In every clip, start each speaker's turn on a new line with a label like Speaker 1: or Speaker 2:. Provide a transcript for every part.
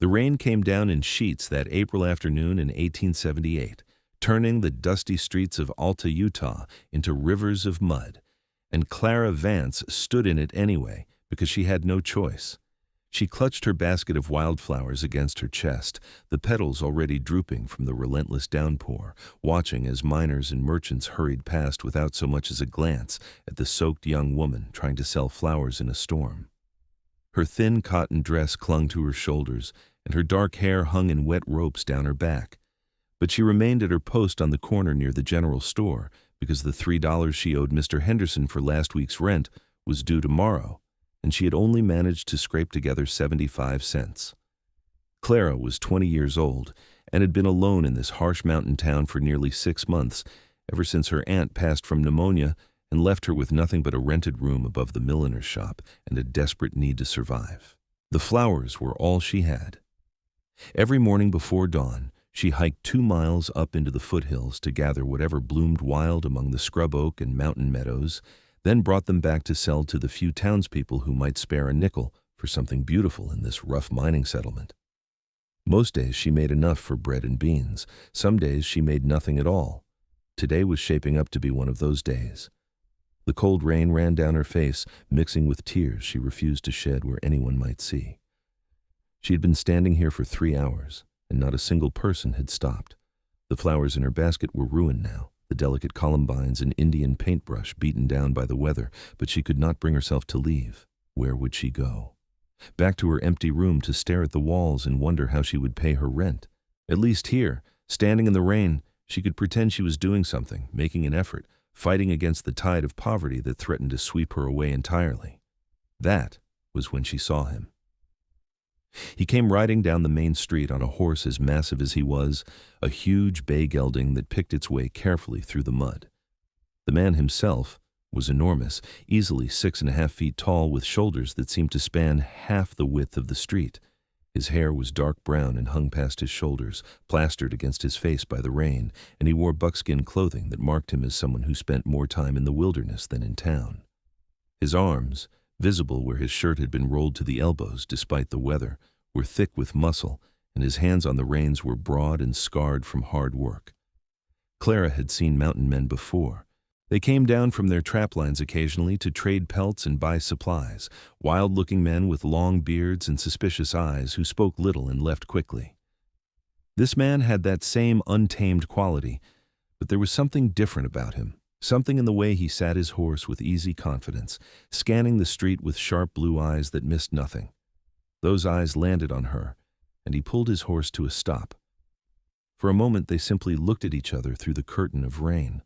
Speaker 1: The rain came down in sheets that April afternoon in 1878, turning the dusty streets of Alta, Utah, into rivers of mud, and Clara Vance stood in it anyway because she had no choice. She clutched her basket of wildflowers against her chest, the petals already drooping from the relentless downpour, watching as miners and merchants hurried past without so much as a glance at the soaked young woman trying to sell flowers in a storm. Her thin cotton dress clung to her shoulders, and her dark hair hung in wet ropes down her back. But she remained at her post on the corner near the general store because the $3 she owed Mr. Henderson for last week's rent was due tomorrow, and she had only managed to scrape together 75 cents. Clara was 20 years old and had been alone in this harsh mountain town for nearly 6 months, ever since her aunt passed from pneumonia and left her with nothing but a rented room above the milliner's shop and a desperate need to survive. The flowers were all she had. Every morning before dawn, she hiked 2 miles up into the foothills to gather whatever bloomed wild among the scrub oak and mountain meadows, then brought them back to sell to the few townspeople who might spare a nickel for something beautiful in this rough mining settlement. Most days she made enough for bread and beans. Some days she made nothing at all. Today was shaping up to be one of those days. The cold rain ran down her face, mixing with tears she refused to shed where anyone might see. She had been standing here for 3 hours, and not a single person had stopped. The flowers in her basket were ruined now, the delicate columbines and Indian paintbrush beaten down by the weather, but she could not bring herself to leave. Where would she go? Back to her empty room to stare at the walls and wonder how she would pay her rent. At least here, standing in the rain, she could pretend she was doing something, making an effort, fighting against the tide of poverty that threatened to sweep her away entirely. That was when she saw him. He came riding down the main street on a horse as massive as he was, a huge bay gelding that picked its way carefully through the mud. The man himself was enormous, easily 6.5 feet tall, with shoulders that seemed to span half the width of the street. His hair was dark brown and hung past his shoulders, plastered against his face by the rain, and he wore buckskin clothing that marked him as someone who spent more time in the wilderness than in town. His arms, visible where his shirt had been rolled to the elbows despite the weather, were thick with muscle, and his hands on the reins were broad and scarred from hard work. Clara had seen mountain men before. They came down from their trap lines occasionally to trade pelts and buy supplies, wild-looking men with long beards and suspicious eyes who spoke little and left quickly. This man had that same untamed quality, but there was something different about him. Something in the way he sat his horse with easy confidence, scanning the street with sharp blue eyes that missed nothing. Those eyes landed on her, and he pulled his horse to a stop. For a moment they simply looked at each other through the curtain of rain.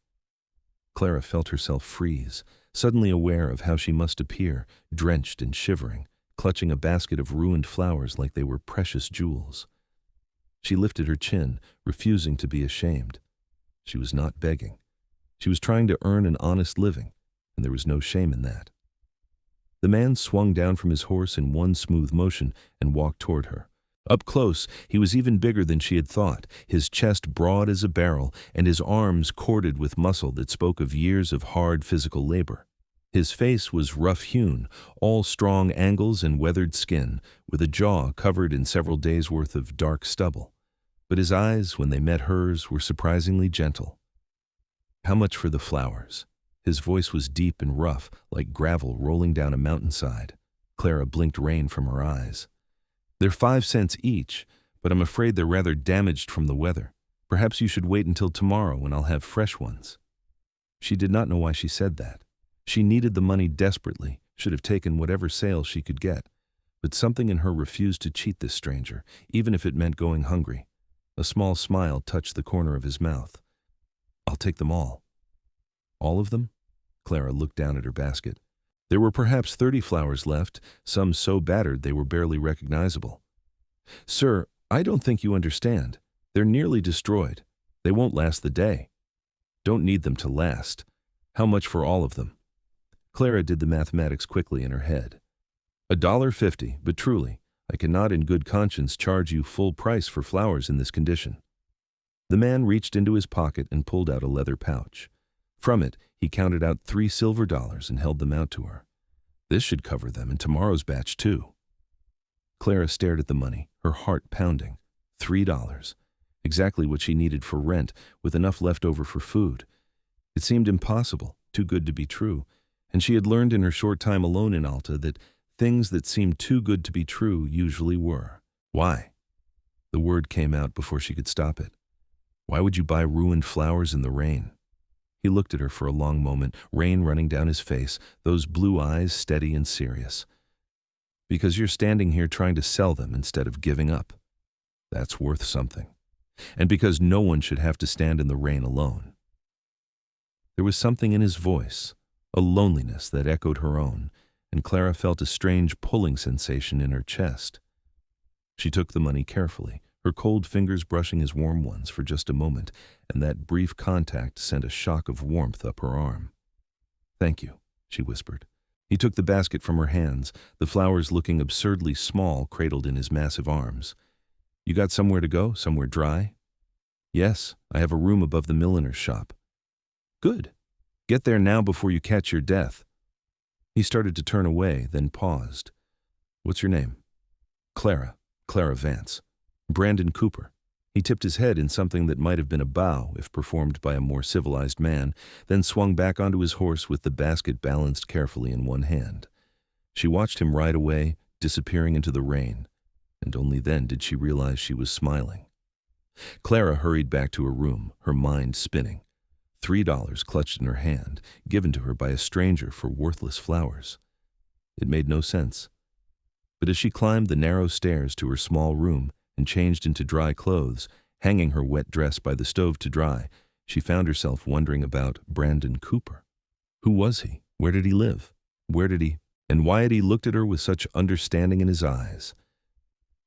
Speaker 1: Clara felt herself freeze, suddenly aware of how she must appear, drenched and shivering, clutching a basket of ruined flowers like they were precious jewels. She lifted her chin, refusing to be ashamed. She was not begging. She was trying to earn an honest living, and there was no shame in that. The man swung down from his horse in one smooth motion and walked toward her. Up close, he was even bigger than she had thought, his chest broad as a barrel and his arms corded with muscle that spoke of years of hard physical labor. His face was rough-hewn, all strong angles and weathered skin, with a jaw covered in several days' worth of dark stubble. But his eyes, when they met hers, were surprisingly gentle. How much for the flowers? His voice was deep and rough, like gravel rolling down a mountainside. Clara blinked rain from her eyes. They're 5 cents each, but I'm afraid they're rather damaged from the weather. Perhaps you should wait until tomorrow when I'll have fresh ones. She did not know why she said that. She needed the money desperately, should have taken whatever sale she could get. But something in her refused to cheat this stranger, even if it meant going hungry. A small smile touched the corner of his mouth. I'll take them all. All of them? Clara looked down at her basket. There were perhaps 30 flowers left, some so battered they were barely recognizable. Sir, I don't think you understand. They're nearly destroyed. They won't last the day. Don't need them to last. How much for all of them? Clara did the mathematics quickly in her head. $1.50, but truly, I cannot in good conscience charge you full price for flowers in this condition. The man reached into his pocket and pulled out a leather pouch. From it, he counted out 3 silver dollars and held them out to her. This should cover them and tomorrow's batch too. Clara stared at the money, her heart pounding. $3. Exactly what she needed for rent, with enough left over for food. It seemed impossible, too good to be true, and she had learned in her short time alone in Alta that things that seemed too good to be true usually were. Why? The word came out before she could stop it. Why would you buy ruined flowers in the rain? He looked at her for a long moment, rain running down his face, those blue eyes steady and serious. Because you're standing here trying to sell them instead of giving up. That's worth something. And because no one should have to stand in the rain alone. There was something in his voice, a loneliness that echoed her own, and Clara felt a strange pulling sensation in her chest. She took the money carefully, her cold fingers brushing his warm ones for just a moment, and that brief contact sent a shock of warmth up her arm. "Thank you," she whispered. He took the basket from her hands, the flowers looking absurdly small cradled in his massive arms. "You got somewhere to go, somewhere dry?" "Yes, I have a room above the milliner's shop." "Good. Get there now before you catch your death." He started to turn away, then paused. "What's your name?" "Clara Vance. Brandon Cooper." He tipped his head in something that might have been a bow if performed by a more civilized man, then swung back onto his horse with the basket balanced carefully in one hand. She watched him ride away, disappearing into the rain, and only then did she realize she was smiling. Clara hurried back to her room, her mind spinning. $3 clutched in her hand, given to her by a stranger for worthless flowers. It made no sense. But as she climbed the narrow stairs to her small room and changed into dry clothes, hanging her wet dress by the stove to dry, she found herself wondering about Brandon Cooper. Who was he? Where did he live? And why had he looked at her with such understanding in his eyes?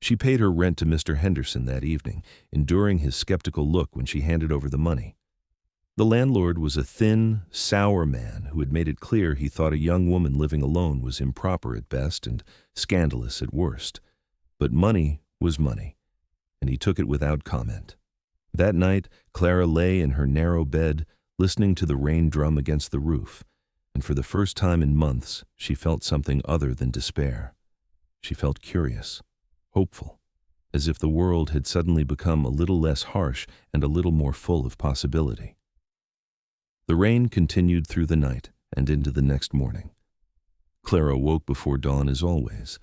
Speaker 1: She paid her rent to Mr. Henderson that evening, enduring his skeptical look when she handed over the money. The landlord was a thin, sour man who had made it clear he thought a young woman living alone was improper at best and scandalous at worst. But money was money, and he took it without comment. That night, Clara lay in her narrow bed, listening to the rain drum against the roof, and for the first time in months, she felt something other than despair. She felt curious, hopeful, as if the world had suddenly become a little less harsh and a little more full of possibility. The rain continued through the night and into the next morning. Clara woke before dawn as always,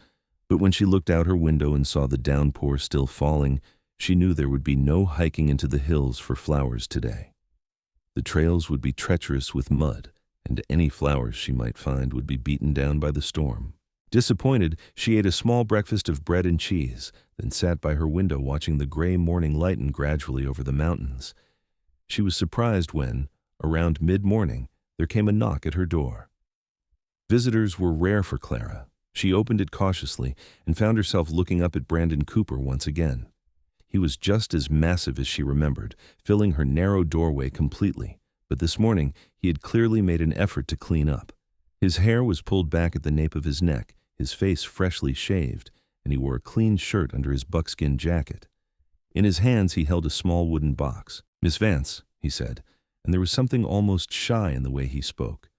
Speaker 1: but when she looked out her window and saw the downpour still falling, she knew there would be no hiking into the hills for flowers today. The trails would be treacherous with mud, and any flowers she might find would be beaten down by the storm. Disappointed, she ate a small breakfast of bread and cheese, then sat by her window watching the gray morning lighten gradually over the mountains. She was surprised when, around mid-morning, there came a knock at her door. Visitors were rare for Clara. She opened it cautiously and found herself looking up at Brandon Cooper once again. He was just as massive as she remembered, filling her narrow doorway completely, but this morning he had clearly made an effort to clean up. His hair was pulled back at the nape of his neck, his face freshly shaved, and he wore a clean shirt under his buckskin jacket. In his hands he held a small wooden box. "Miss Vance," he said, and there was something almost shy in the way he spoke.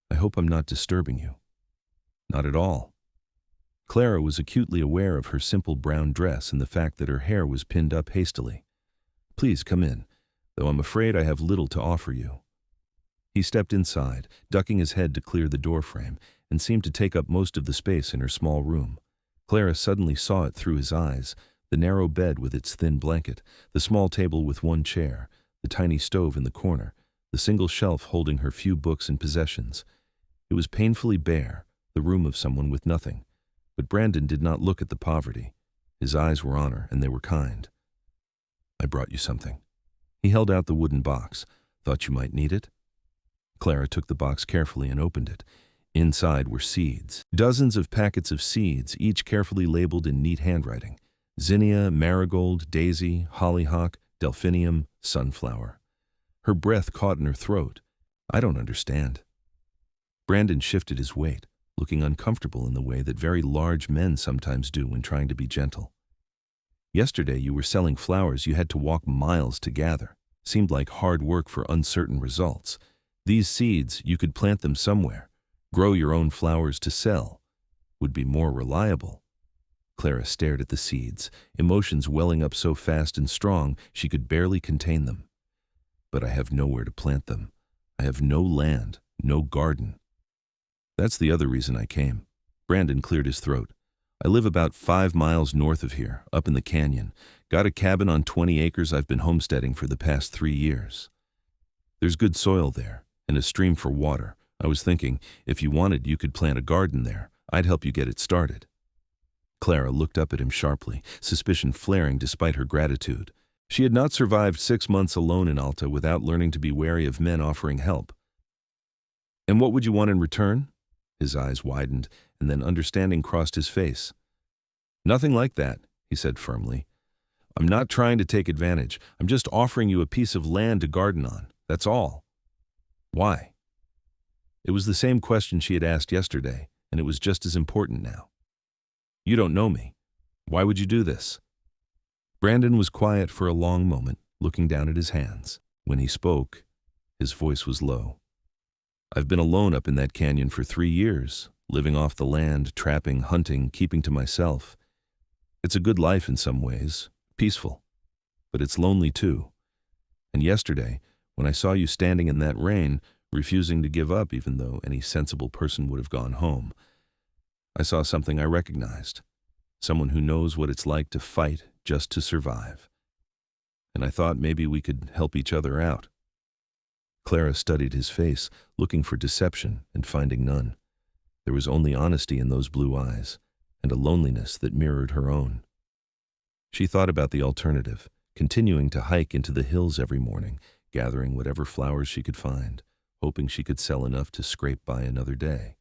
Speaker 1: "I hope I'm not disturbing you." "Not at all." Clara was acutely aware of her simple brown dress and the fact that her hair was pinned up hastily. "Please come in, though I'm afraid I have little to offer you." He stepped inside, ducking his head to clear the doorframe, and seemed to take up most of the space in her small room. Clara suddenly saw it through his eyes, the narrow bed with its thin blanket, the small table with one chair, the tiny stove in the corner, the single shelf holding her few books and possessions. It was painfully bare, the room of someone with nothing. But Brandon did not look at the poverty. His eyes were on her, and they were kind. "I brought you something." He held out the wooden box. "Thought you might need it?" Clara took the box carefully and opened it. Inside were seeds. Dozens of packets of seeds, each carefully labeled in neat handwriting. Zinnia, marigold, daisy, hollyhock, delphinium, sunflower. Her breath caught in her throat. "I don't understand." Brandon shifted his weight, looking uncomfortable in the way that very large men sometimes do when trying to be gentle. "Yesterday you were selling flowers you had to walk miles to gather. Seemed like hard work for uncertain results. These seeds, you could plant them somewhere. Grow your own flowers to sell. Would be more reliable." Clara stared at the seeds, emotions welling up so fast and strong she could barely contain them. But I have nowhere to plant them. I have no land, no garden. That's the other reason I came. Brandon cleared his throat. I live about 5 miles north of here, up in the canyon. Got a cabin on 20 acres I've been homesteading for the past 3 years. There's good soil there, and a stream for water. I was thinking, if you wanted, you could plant a garden there. I'd help you get it started. Clara looked up at him sharply, suspicion flaring despite her gratitude. She had not survived 6 months alone in Alta without learning to be wary of men offering help. And what would you want in return? His eyes widened, and then understanding crossed his face. Nothing like that, he said firmly. I'm not trying to take advantage. I'm just offering you a piece of land to garden on. That's all. Why? It was the same question she had asked yesterday, and it was just as important now. You don't know me. Why would you do this? Brandon was quiet for a long moment, looking down at his hands. When he spoke, his voice was low. I've been alone up in that canyon for 3 years, living off the land, trapping, hunting, keeping to myself. It's a good life in some ways, peaceful, but it's lonely too. And yesterday, when I saw you standing in that rain, refusing to give up even though any sensible person would have gone home, I saw something I recognized, someone who knows what it's like to fight just to survive. And I thought maybe we could help each other out. Clara studied his face, looking for deception and finding none. There was only honesty in those blue eyes, and a loneliness that mirrored her own. She thought about the alternative, continuing to hike into the hills every morning, gathering whatever flowers she could find, hoping she could sell enough to scrape by another day.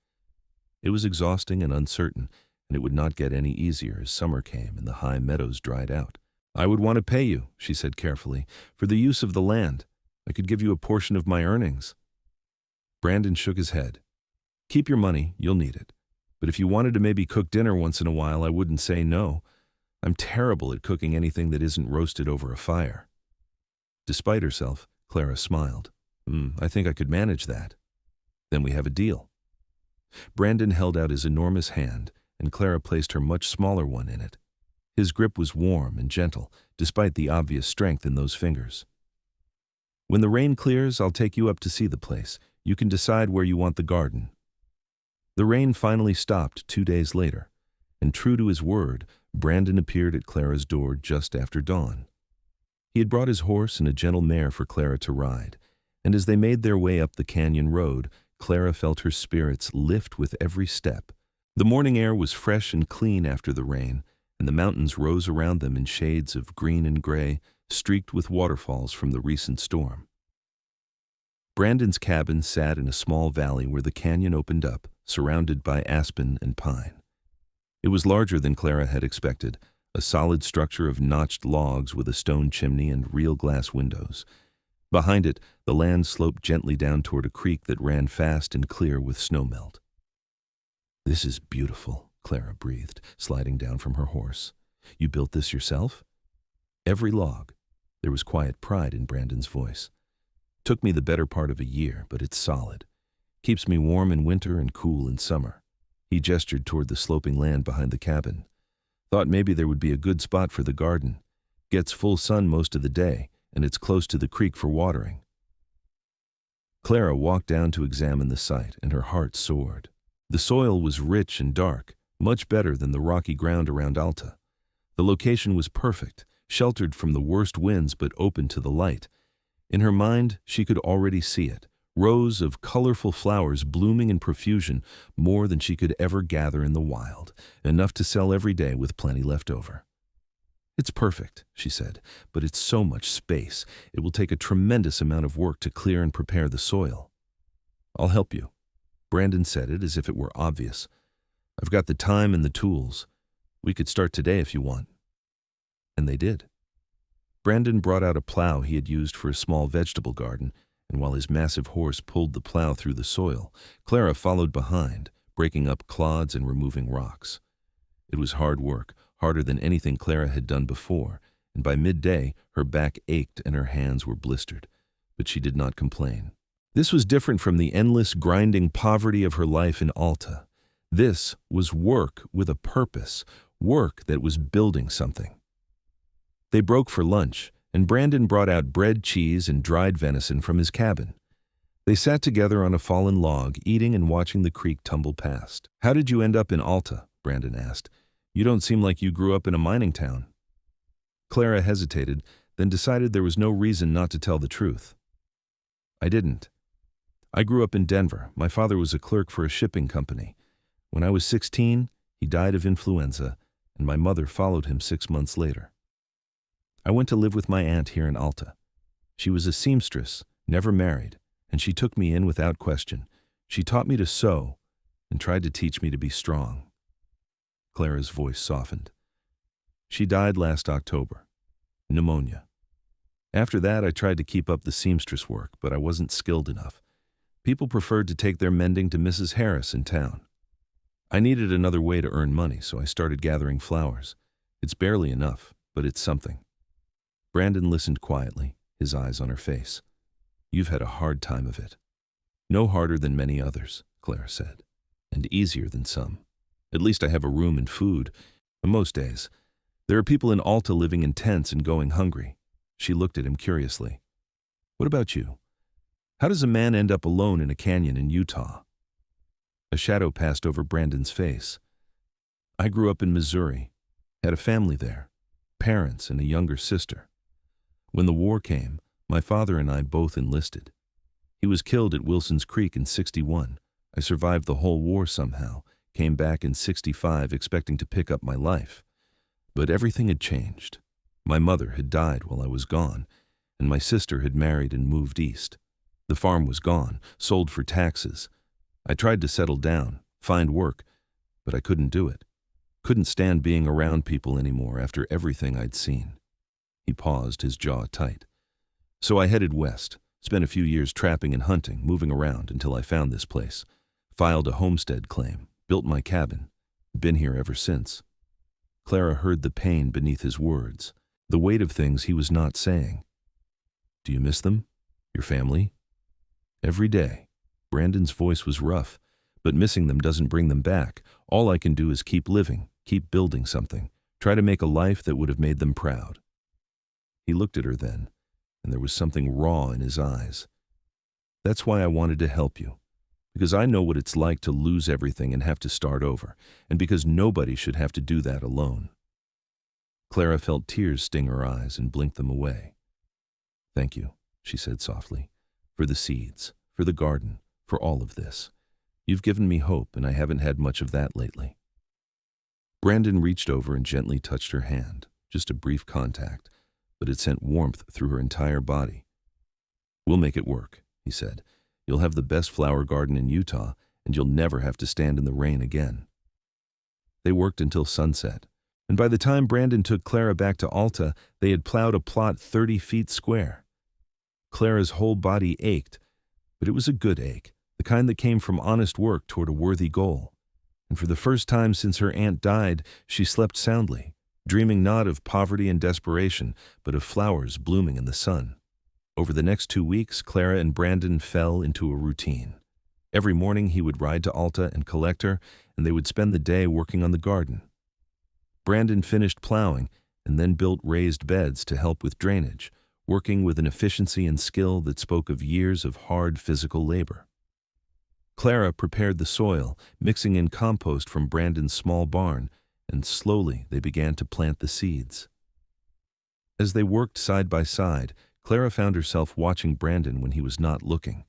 Speaker 1: It was exhausting and uncertain, and it would not get any easier as summer came and the high meadows dried out. I would want to pay you, she said carefully, for the use of the land. I could give you a portion of my earnings. Brandon shook his head. Keep your money, you'll need it. But if you wanted to maybe cook dinner once in a while, I wouldn't say no. I'm terrible at cooking anything that isn't roasted over a fire. Despite herself, Clara smiled. I think I could manage that. Then we have a deal. Brandon held out his enormous hand, and Clara placed her much smaller one in it. His grip was warm and gentle, despite the obvious strength in those fingers. When the rain clears, I'll take you up to see the place. You can decide where you want the garden. The rain finally stopped 2 days later, and true to his word, Brandon appeared at Clara's door just after dawn. He had brought his horse and a gentle mare for Clara to ride, and as they made their way up the canyon road, Clara felt her spirits lift with every step. The morning air was fresh and clean after the rain, and the mountains rose around them in shades of green and gray, streaked with waterfalls from the recent storm. Brandon's cabin sat in a small valley where the canyon opened up, surrounded by aspen and pine. It was larger than Clara had expected, a solid structure of notched logs with a stone chimney and real glass windows. Behind it, the land sloped gently down toward a creek that ran fast and clear with snowmelt. This is beautiful, Clara breathed, sliding down from her horse. You built this yourself? Every log. There was quiet pride in Brandon's voice. Took me the better part of a year, but it's solid. Keeps me warm in winter and cool in summer. He gestured toward the sloping land behind the cabin. Thought maybe there would be a good spot for the garden. Gets full sun most of the day, and it's close to the creek for watering. Clara walked down to examine the site, and her heart soared. The soil was rich and dark, much better than the rocky ground around Alta. The location was perfect, sheltered from the worst winds but open to the light. In her mind, she could already see it, rows of colorful flowers blooming in profusion, more than she could ever gather in the wild, enough to sell every day with plenty left over. It's perfect, she said, but it's so much space. It will take a tremendous amount of work to clear and prepare the soil. I'll help you. Brandon said it as if it were obvious. I've got the time and the tools. We could start today if you want. And they did. Brandon brought out a plow he had used for a small vegetable garden, and while his massive horse pulled the plow through the soil, Clara followed behind, breaking up clods and removing rocks. It was hard work, harder than anything Clara had done before, and by midday her back ached and her hands were blistered, but she did not complain. This was different from the endless, grinding poverty of her life in Alta. This was work with a purpose, work that was building something. They broke for lunch, and Brandon brought out bread, cheese, and dried venison from his cabin. They sat together on a fallen log, eating and watching the creek tumble past. "How did you end up in Alta?" Brandon asked. "You don't seem like you grew up in a mining town." Clara hesitated, then decided there was no reason not to tell the truth. "I didn't. I grew up in Denver. My father was a clerk for a shipping company. When I was 16, he died of influenza, and my mother followed him 6 months later. I went to live with my aunt here in Alta. She was a seamstress, never married, and she took me in without question. She taught me to sew and tried to teach me to be strong." Clara's voice softened. "She died last October. Pneumonia. After that, I tried to keep up the seamstress work, but I wasn't skilled enough. People preferred to take their mending to Mrs. Harris in town. I needed another way to earn money, so I started gathering flowers. It's barely enough, but it's something." Brandon listened quietly, his eyes on her face. "You've had a hard time of it." "No harder than many others," Clara said, "and easier than some. At least I have a room and food. Most days. There are people in Alta living in tents and going hungry." She looked at him curiously. "What about you? How does a man end up alone in a canyon in Utah?" A shadow passed over Brandon's face. "I grew up in Missouri, had a family there, parents and a younger sister. When the war came, my father and I both enlisted. He was killed at Wilson's Creek in '61. I survived the whole war somehow, came back in '65 expecting to pick up my life. But everything had changed. My mother had died while I was gone, and my sister had married and moved east. The farm was gone, sold for taxes. I tried to settle down, find work, but I couldn't do it. Couldn't stand being around people anymore after everything I'd seen." He paused, his jaw tight. "So I headed west, spent a few years trapping and hunting, moving around until I found this place. Filed a homestead claim, built my cabin. Been here ever since." Clara heard the pain beneath his words, the weight of things he was not saying. "Do you miss them? Your family?" "Every day." Brandon's voice was rough, "but missing them doesn't bring them back. All I can do is keep living, keep building something, try to make a life that would have made them proud." He looked at her then, and there was something raw in his eyes. "That's why I wanted to help you, because I know what it's like to lose everything and have to start over, and because nobody should have to do that alone." Clara felt tears sting her eyes and blinked them away. "Thank you," she said softly, "for the seeds, for the garden, for all of this. You've given me hope, and I haven't had much of that lately." Brandon reached over and gently touched her hand, just a brief contact, but it sent warmth through her entire body. "We'll make it work," he said. "You'll have the best flower garden in Utah, and you'll never have to stand in the rain again." They worked until sunset, and by the time Brandon took Clara back to Alta, they had plowed a plot 30 feet square. Clara's whole body ached, but it was a good ache, the kind that came from honest work toward a worthy goal. And for the first time since her aunt died, she slept soundly, dreaming not of poverty and desperation, but of flowers blooming in the sun. Over the next 2 weeks, Clara and Brandon fell into a routine. Every morning he would ride to Alta and collect her, and they would spend the day working on the garden. Brandon finished plowing and then built raised beds to help with drainage, working with an efficiency and skill that spoke of years of hard physical labor. Clara prepared the soil, mixing in compost from Brandon's small barn, and slowly they began to plant the seeds. As they worked side by side, Clara found herself watching Brandon when he was not looking.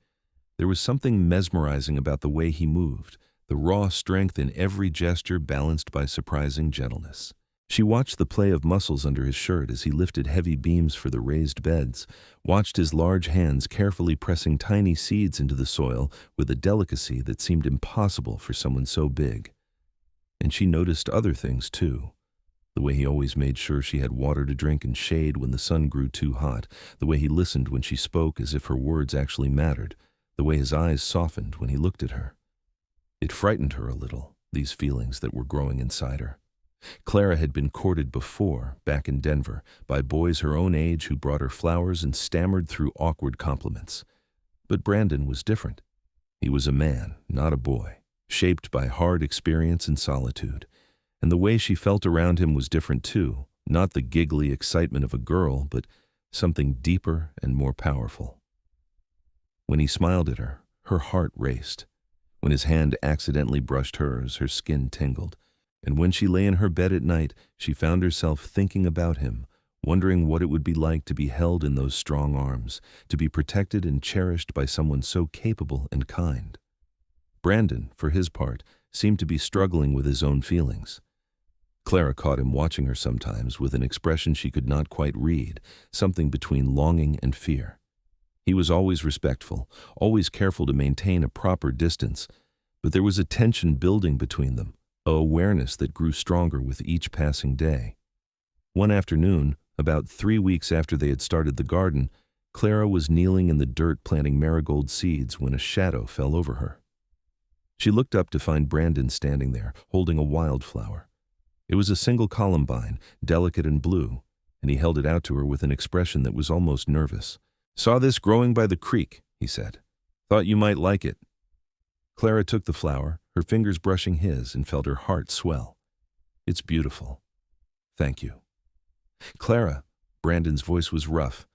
Speaker 1: There was something mesmerizing about the way he moved, the raw strength in every gesture balanced by surprising gentleness. She watched the play of muscles under his shirt as he lifted heavy beams for the raised beds, watched his large hands carefully pressing tiny seeds into the soil with a delicacy that seemed impossible for someone so big. And she noticed other things too. The way he always made sure she had water to drink and shade when the sun grew too hot, the way he listened when she spoke as if her words actually mattered, the way his eyes softened when he looked at her. It frightened her a little, these feelings that were growing inside her. Clara had been courted before, back in Denver, by boys her own age who brought her flowers and stammered through awkward compliments. But Brandon was different. He was a man, not a boy, shaped by hard experience and solitude. And the way she felt around him was different too, not the giggly excitement of a girl, but something deeper and more powerful. When he smiled at her, her heart raced. When his hand accidentally brushed hers, her skin tingled. And when she lay in her bed at night, she found herself thinking about him, wondering what it would be like to be held in those strong arms, to be protected and cherished by someone so capable and kind. Brandon, for his part, seemed to be struggling with his own feelings. Clara caught him watching her sometimes with an expression she could not quite read, something between longing and fear. He was always respectful, always careful to maintain a proper distance, but there was a tension building between them, a awareness that grew stronger with each passing day. One afternoon, about 3 weeks after they had started the garden, Clara was kneeling in the dirt planting marigold seeds when a shadow fell over her. She looked up to find Brandon standing there, holding a wildflower. It was a single columbine, delicate and blue, and he held it out to her with an expression that was almost nervous. "Saw this growing by the creek," he said. "Thought you might like it." Clara took the flower, her fingers brushing his, and felt her heart swell. "It's beautiful. Thank you." "Clara," Brandon's voice was rough.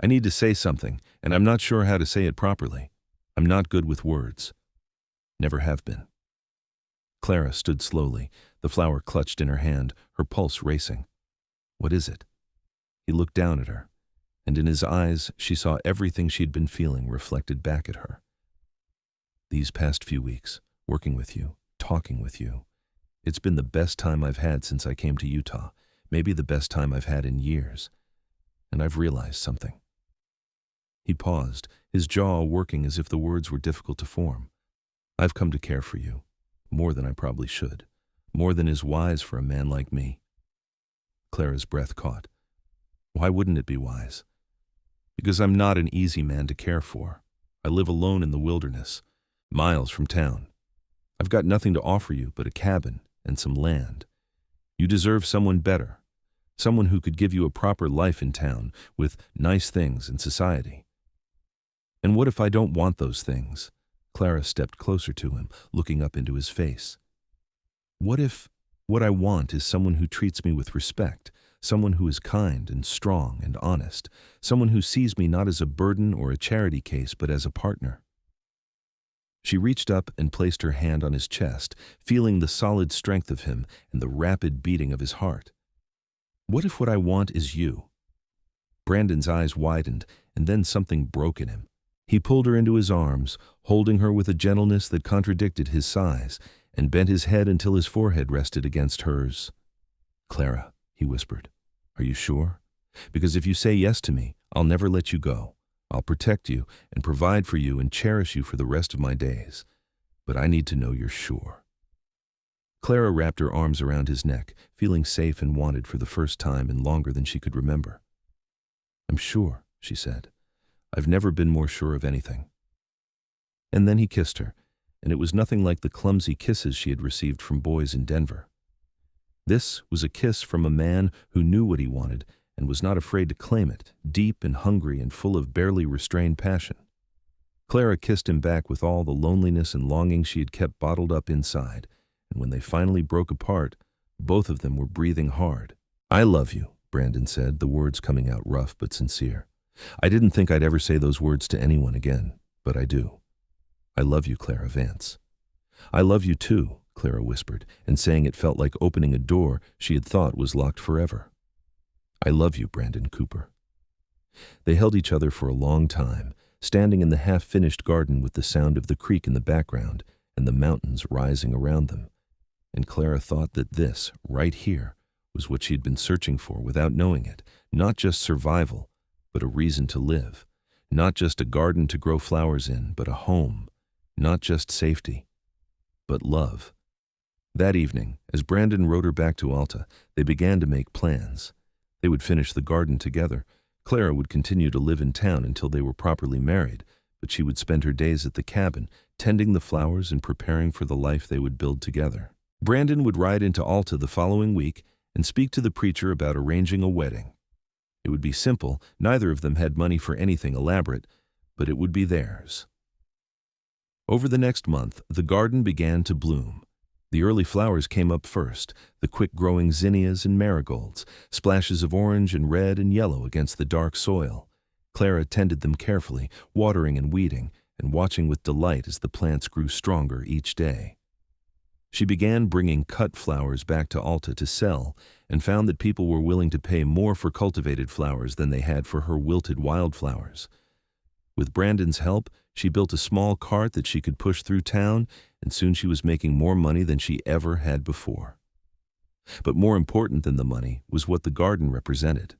Speaker 1: "I need to say something, and I'm not sure how to say it properly. I'm not good with words. Never have been." Clara stood slowly, the flower clutched in her hand, her pulse racing. "What is it?" He looked down at her, and in his eyes she saw everything she'd been feeling reflected back at her. "These past few weeks, working with you, talking with you, it's been the best time I've had since I came to Utah, maybe the best time I've had in years. And I've realized something." He paused, his jaw working as if the words were difficult to form. "I've come to care for you, more than I probably should, more than is wise for a man like me." Clara's breath caught. "Why wouldn't it be wise?" "Because I'm not an easy man to care for. I live alone in the wilderness, miles from town. I've got nothing to offer you but a cabin and some land. You deserve someone better, someone who could give you a proper life in town with nice things in society." "And what if I don't want those things?" Clara stepped closer to him, looking up into his face. "What if what I want is someone who treats me with respect, someone who is kind and strong and honest, someone who sees me not as a burden or a charity case but as a partner?" She reached up and placed her hand on his chest, feeling the solid strength of him and the rapid beating of his heart. "What if what I want is you?" Brandon's eyes widened, and then something broke in him. He pulled her into his arms, holding her with a gentleness that contradicted his size, and bent his head until his forehead rested against hers. "Clara," he whispered, "are you sure? Because if you say yes to me, I'll never let you go. I'll protect you and provide for you and cherish you for the rest of my days. But I need to know you're sure." Clara wrapped her arms around his neck, feeling safe and wanted for the first time in longer than she could remember. "I'm sure," she said. "I've never been more sure of anything." And then he kissed her, and it was nothing like the clumsy kisses she had received from boys in Denver. This was a kiss from a man who knew what he wanted and was not afraid to claim it, deep and hungry and full of barely restrained passion. Clara kissed him back with all the loneliness and longing she had kept bottled up inside, and when they finally broke apart, both of them were breathing hard. "I love you," Brandon said, the words coming out rough but sincere. "I didn't think I'd ever say those words to anyone again, but I do. I love you, Clara Vance." "I love you too," Clara whispered, and saying it felt like opening a door she had thought was locked forever. "I love you, Brandon Cooper." They held each other for a long time, standing in the half-finished garden with the sound of the creek in the background and the mountains rising around them. And Clara thought that this, right here, was what she had been searching for without knowing it, not just survival, but a reason to live, not just a garden to grow flowers in, but a home, not just safety, but love. That evening, as Brandon rode her back to Alta, they began to make plans. They would finish the garden together. Clara would continue to live in town until they were properly married, but she would spend her days at the cabin, tending the flowers and preparing for the life they would build together. Brandon would ride into Alta the following week and speak to the preacher about arranging a wedding. It would be simple, neither of them had money for anything elaborate, but it would be theirs. Over the next month, the garden began to bloom. The early flowers came up first, the quick-growing zinnias and marigolds, splashes of orange and red and yellow against the dark soil. Clara tended them carefully, watering and weeding, and watching with delight as the plants grew stronger each day. She began bringing cut flowers back to Alta to sell, and found that people were willing to pay more for cultivated flowers than they had for her wilted wildflowers. With Brandon's help, she built a small cart that she could push through town, and soon she was making more money than she ever had before. But more important than the money was what the garden represented.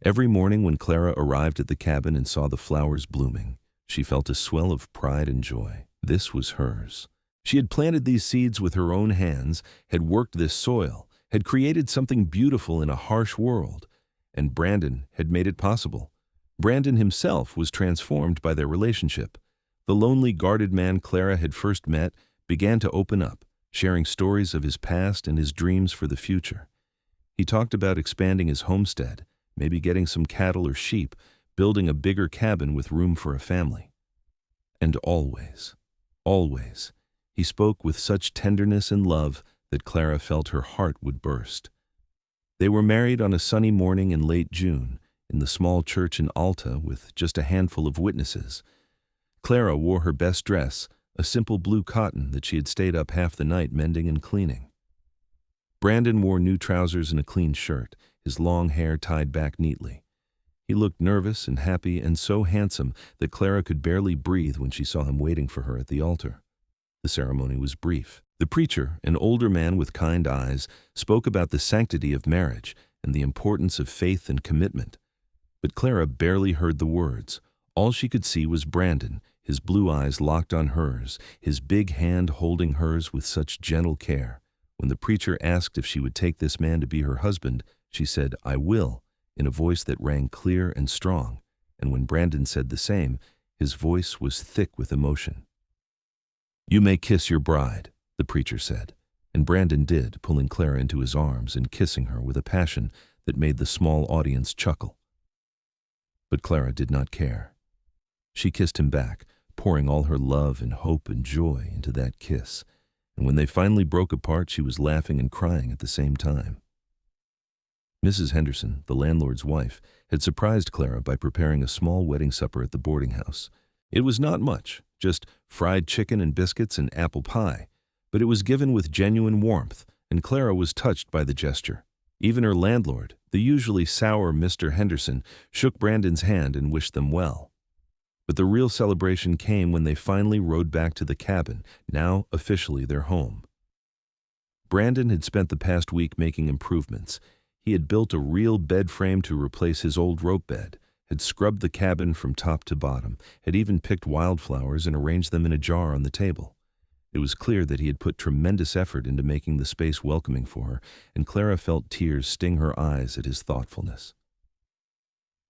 Speaker 1: Every morning when Clara arrived at the cabin and saw the flowers blooming, she felt a swell of pride and joy. This was hers. She had planted these seeds with her own hands, had worked this soil, had created something beautiful in a harsh world, and Brandon had made it possible. Brandon himself was transformed by their relationship. The lonely, guarded man Clara had first met began to open up, sharing stories of his past and his dreams for the future. He talked about expanding his homestead, maybe getting some cattle or sheep, building a bigger cabin with room for a family. And always, he spoke with such tenderness and love that Clara felt her heart would burst. They were married on a sunny morning in late June, in the small church in Alta with just a handful of witnesses. Clara wore her best dress, a simple blue cotton that she had stayed up half the night mending and cleaning. Brandon wore new trousers and a clean shirt, his long hair tied back neatly. He looked nervous and happy and so handsome that Clara could barely breathe when she saw him waiting for her at the altar. The ceremony was brief. The preacher, an older man with kind eyes, spoke about the sanctity of marriage and the importance of faith and commitment. But Clara barely heard the words. All she could see was Brandon, his blue eyes locked on hers, his big hand holding hers with such gentle care. When the preacher asked if she would take this man to be her husband, she said, "I will," in a voice that rang clear and strong. And when Brandon said the same, his voice was thick with emotion. "You may kiss your bride," the preacher said, and Brandon did, pulling Clara into his arms and kissing her with a passion that made the small audience chuckle. But Clara did not care. She kissed him back, pouring all her love and hope and joy into that kiss, and when they finally broke apart, she was laughing and crying at the same time. Mrs. Henderson, the landlord's wife, had surprised Clara by preparing a small wedding supper at the boarding house. It was not much, just fried chicken and biscuits and apple pie, but it was given with genuine warmth, and Clara was touched by the gesture. Even her landlord, the usually sour Mr. Henderson, shook Brandon's hand and wished them well. But the real celebration came when they finally rode back to the cabin, now officially their home. Brandon had spent the past week making improvements. He had built a real bed frame to replace his old rope bed, had scrubbed the cabin from top to bottom, had even picked wildflowers and arranged them in a jar on the table. It was clear that he had put tremendous effort into making the space welcoming for her, and Clara felt tears sting her eyes at his thoughtfulness.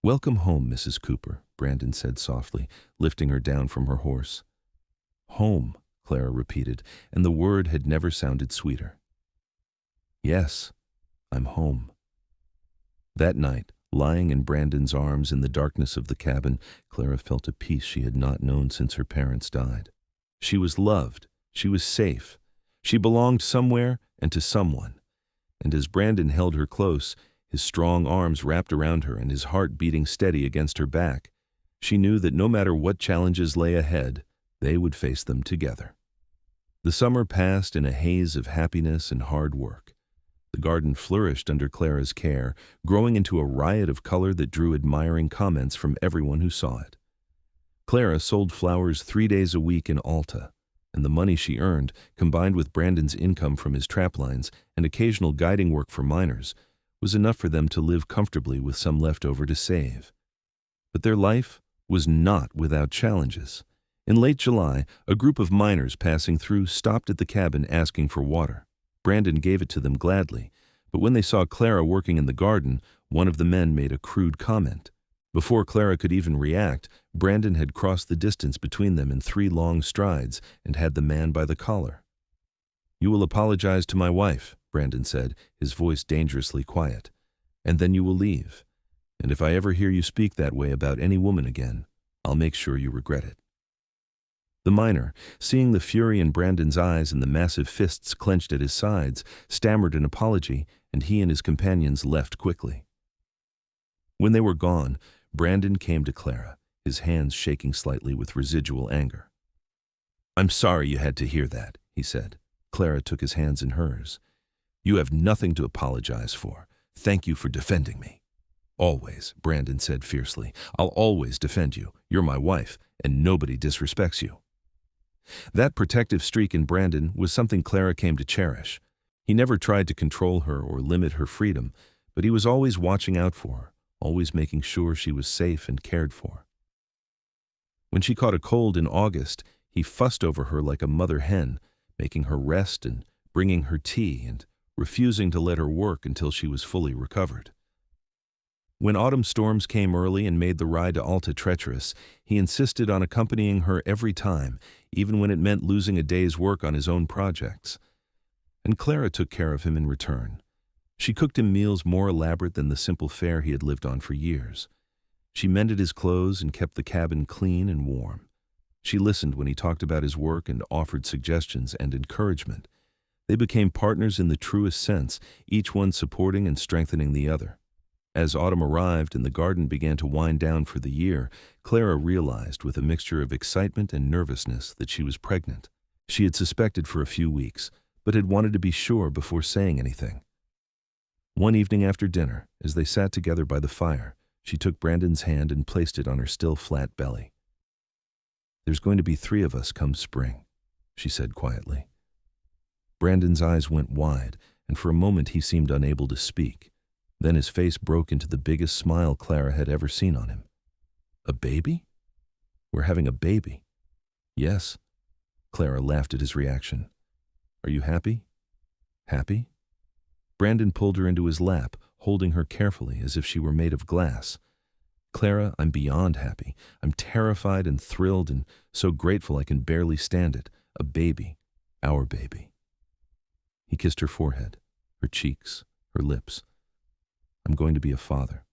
Speaker 1: "Welcome home, Mrs. Cooper," Brandon said softly, lifting her down from her horse. "Home," Clara repeated, and the word had never sounded sweeter. "Yes, I'm home." That night, lying in Brandon's arms in the darkness of the cabin, Clara felt a peace she had not known since her parents died. She was loved. She was safe. She belonged somewhere and to someone. And as Brandon held her close, his strong arms wrapped around her and his heart beating steady against her back, she knew that no matter what challenges lay ahead, they would face them together. The summer passed in a haze of happiness and hard work. The garden flourished under Clara's care, growing into a riot of color that drew admiring comments from everyone who saw it. Clara sold flowers 3 days a week in Alta, and the money she earned, combined with Brandon's income from his traplines and occasional guiding work for miners, was enough for them to live comfortably with some left over to save. But their life was not without challenges. In late July, a group of miners passing through stopped at the cabin asking for water. Brandon gave it to them gladly, but when they saw Clara working in the garden, one of the men made a crude comment. Before Clara could even react, Brandon had crossed the distance between them in 3 long strides and had the man by the collar. "You will apologize to my wife," Brandon said, his voice dangerously quiet, "and then you will leave. And if I ever hear you speak that way about any woman again, I'll make sure you regret it." The miner, seeing the fury in Brandon's eyes and the massive fists clenched at his sides, stammered an apology, and he and his companions left quickly. When they were gone, Brandon came to Clara, his hands shaking slightly with residual anger. "I'm sorry you had to hear that," he said. Clara took his hands in hers. "You have nothing to apologize for. Thank you for defending me." "Always," Brandon said fiercely. "I'll always defend you. You're my wife, and nobody disrespects you." That protective streak in Brandon was something Clara came to cherish. He never tried to control her or limit her freedom, but he was always watching out for her, always making sure she was safe and cared for. When she caught a cold in August, he fussed over her like a mother hen, making her rest and bringing her tea and refusing to let her work until she was fully recovered. When autumn storms came early and made the ride to Alta treacherous, he insisted on accompanying her every time, even when it meant losing a day's work on his own projects. And Clara took care of him in return. She cooked him meals more elaborate than the simple fare he had lived on for years. She mended his clothes and kept the cabin clean and warm. She listened when he talked about his work and offered suggestions and encouragement. They became partners in the truest sense, each one supporting and strengthening the other. As autumn arrived and the garden began to wind down for the year, Clara realized with a mixture of excitement and nervousness that she was pregnant. She had suspected for a few weeks, but had wanted to be sure before saying anything. One evening after dinner, as they sat together by the fire, she took Brandon's hand and placed it on her still flat belly. "There's going to be 3 of us come spring," she said quietly. Brandon's eyes went wide, and for a moment he seemed unable to speak. Then his face broke into the biggest smile Clara had ever seen on him. "A baby? We're having a baby." "Yes." Clara laughed at his reaction. "Are you happy?" "Happy?" Brandon pulled her into his lap, holding her carefully as if she were made of glass. "Clara, I'm beyond happy. I'm terrified and thrilled and so grateful I can barely stand it. A baby. Our baby." He kissed her forehead, her cheeks, her lips. "I'm going to be a father.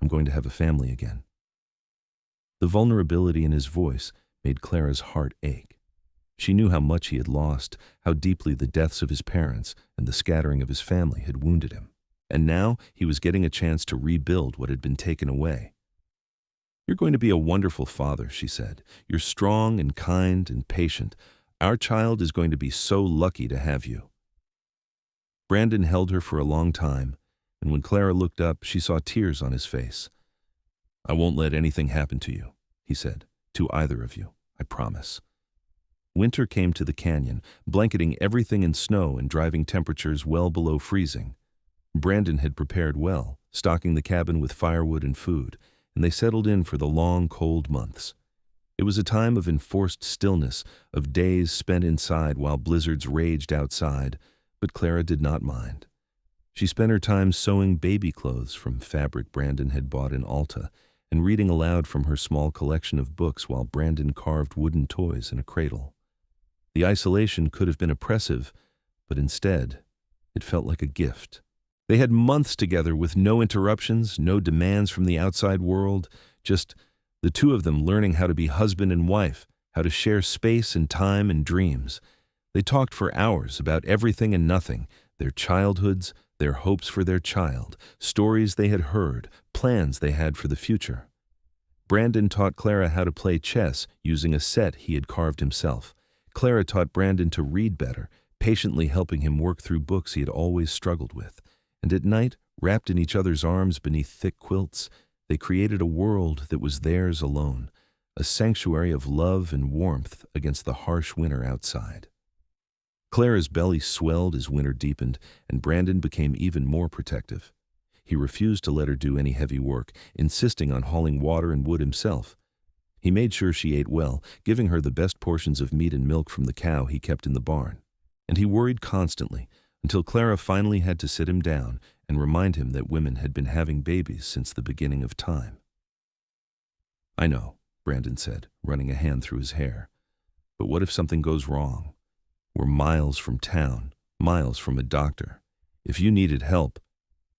Speaker 1: I'm going to have a family again." The vulnerability in his voice made Clara's heart ache. She knew how much he had lost, how deeply the deaths of his parents and the scattering of his family had wounded him. And now he was getting a chance to rebuild what had been taken away. "You're going to be a wonderful father," she said. "You're strong and kind and patient. Our child is going to be so lucky to have you." Brandon held her for a long time, and when Clara looked up, she saw tears on his face. "I won't let anything happen to you," he said. "To either of you, I promise." Winter came to the canyon, blanketing everything in snow and driving temperatures well below freezing. Brandon had prepared well, stocking the cabin with firewood and food, and they settled in for the long, cold months. It was a time of enforced stillness, of days spent inside while blizzards raged outside, but Clara did not mind. She spent her time sewing baby clothes from fabric Brandon had bought in Alta and reading aloud from her small collection of books while Brandon carved wooden toys in a cradle. The isolation could have been oppressive, but instead, it felt like a gift. They had months together with no interruptions, no demands from the outside world, just the 2 of them learning how to be husband and wife, how to share space and time and dreams. They talked for hours about everything and nothing, their childhoods, their hopes for their child, stories they had heard, plans they had for the future. Brandon taught Clara how to play chess using a set he had carved himself. Clara taught Brandon to read better, patiently helping him work through books he had always struggled with. And at night, wrapped in each other's arms beneath thick quilts, they created a world that was theirs alone, a sanctuary of love and warmth against the harsh winter outside. Clara's belly swelled as winter deepened, and Brandon became even more protective. He refused to let her do any heavy work, insisting on hauling water and wood himself. He made sure she ate well, giving her the best portions of meat and milk from the cow he kept in the barn. And he worried constantly, until Clara finally had to sit him down and remind him that women had been having babies since the beginning of time. "I know," Brandon said, running a hand through his hair. "But what if something goes wrong? We're miles from town, miles from a doctor. If you needed help,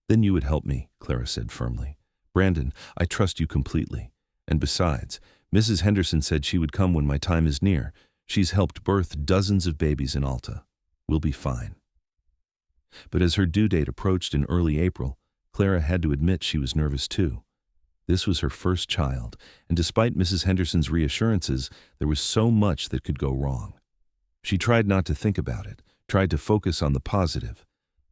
Speaker 1: then you would help me," Clara said firmly. "Brandon, I trust you completely. And besides, Mrs. Henderson said she would come when my time is near. She's helped birth dozens of babies in Alta. We'll be fine." But as her due date approached in early April, Clara had to admit she was nervous too. This was her first child, and despite Mrs. Henderson's reassurances, there was so much that could go wrong. She tried not to think about it, tried to focus on the positive.